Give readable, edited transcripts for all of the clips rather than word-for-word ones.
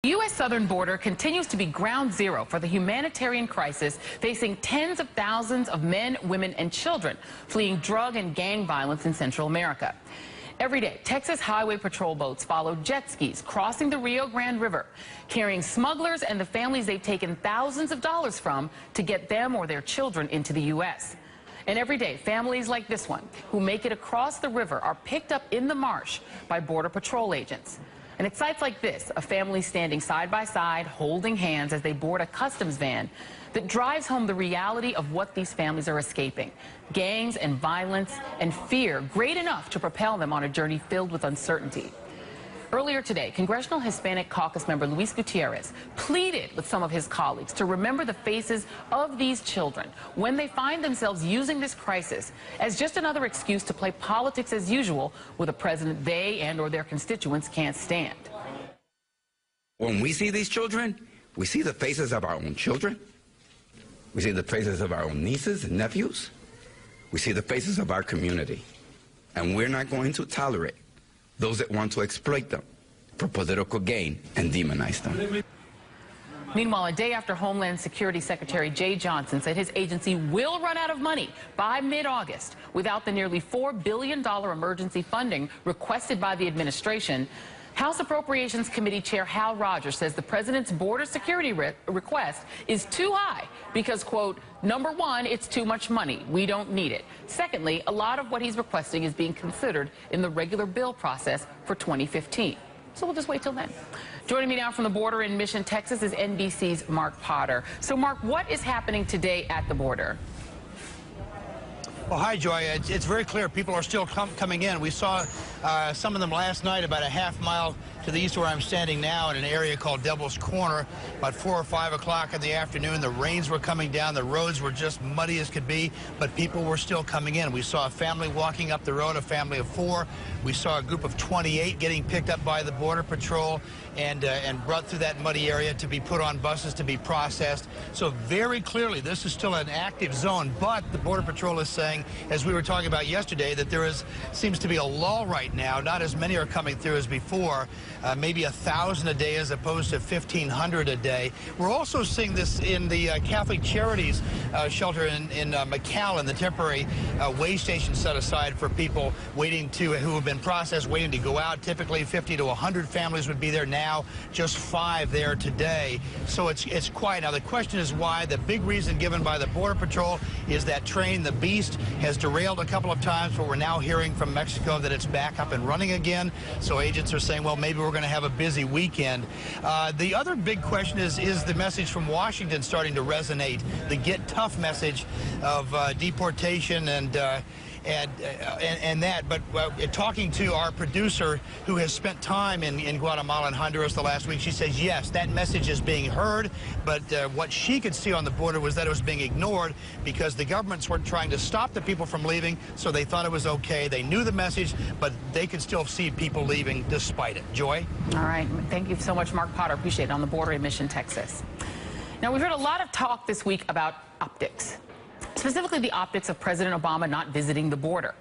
The U.S. southern border continues to be ground zero for the humanitarian crisis facing tens of thousands of men, women, and children fleeing drug and gang violence in Central America. Every day, Texas Highway Patrol boats follow jet skis crossing the Rio Grande River, carrying smugglers and the families they've taken thousands of dollars from to get them or their children into the U.S. And every day, families like this one who make it across the river are picked up in the marsh by Border Patrol agents. And at sites like this, a family standing side by side, holding hands as they board a customs van that drives home the reality of what these families are escaping. Gangs and violence and fear great enough to propel them on a journey filled with uncertainty. Earlier today, Congressional Hispanic Caucus member Luis Gutierrez pleaded with some of his colleagues to remember the faces of these children when they find themselves using this crisis as just another excuse to play politics as usual with a president they and or their constituents can't stand. When we see these children, we see the faces of our own children. We see the faces of our own nieces and nephews. We see the faces of our community. And we're not going to tolerate those that want to exploit them for political gain and demonize them. Meanwhile, a day after Homeland Security Secretary Jay Johnson said his agency will run out of money by mid-August without the nearly $4 billion emergency funding requested by the administration, House Appropriations Committee Chair Hal Rogers says the president's border security request is too high because, quote, number one, it's too much money. We don't need it. Secondly, a lot of what he's requesting is being considered in the regular bill process for 2015. So we'll just wait till then. Joining me now from the border in Mission, Texas is NBC's Mark Potter. So, Mark, what is happening today at the border? Well, hi, Joy. It's very clear people are still coming in. We saw some of them last night about a half mile to the east where I'm standing now in an area called Devil's Corner. About 4 or 5 o'clock in the afternoon, the rains were coming down. The roads were just muddy as could be, but people were still coming in. We saw a family walking up the road, a family of 4. We saw a group of 28 getting picked up by the Border Patrol and brought through that muddy area to be put on buses to be processed. So very clearly, this is still an active zone, but the Border Patrol is saying, as we were talking about yesterday, that there seems to be a lull right now. Not as many are coming through as before, maybe 1,000 a day as opposed to 1,500 a day. We're also seeing this in the Catholic Charities shelter in McAllen, the temporary way station set aside for people waiting who have been processed, waiting to go out. Typically 50 to 100 families would be there now, just 5 there today. So it's quiet. Now the question is why. The big reason given by the Border Patrol is that train, the Beast, has derailed a couple of times, but we're now hearing from Mexico that it's back up and running again. So agents are saying, well, maybe we're going to have a busy weekend. The other big question is the message from Washington starting to resonate, the get tough message of deportation and that. But talking to our producer who has spent time in Guatemala and Honduras the last week, she says, yes, that message is being heard, but what she could see on the border was that it was being ignored because the governments were trying to stop the people from leaving, so they thought it was okay. They knew the message, but they could still see people leaving despite it. Joy? All right. Thank you so much, Mark Potter. Appreciate it. On the border in Mission, Texas. Now, we've heard a lot of talk this week about optics. Specifically the optics of President Obama not visiting the border.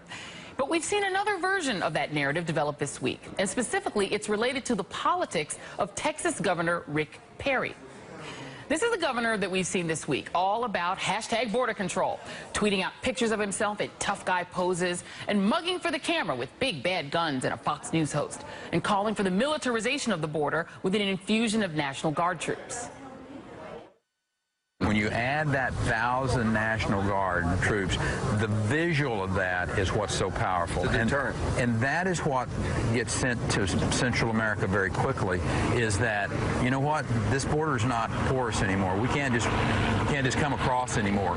But we've seen another version of that narrative develop this week, and specifically it's related to the politics of Texas Governor Rick Perry. This is the governor that we've seen this week, all about hashtag border control, tweeting out pictures of himself in tough guy poses and mugging for the camera with big bad guns and a Fox News host, and calling for the militarization of the border with an infusion of National Guard troops. When you add that 1,000 National Guard troops, the visual of that is what's so powerful. It's a deterrent. And that is what gets sent to Central America very quickly, is that, you know what, this border is not porous anymore. We can't just come across anymore.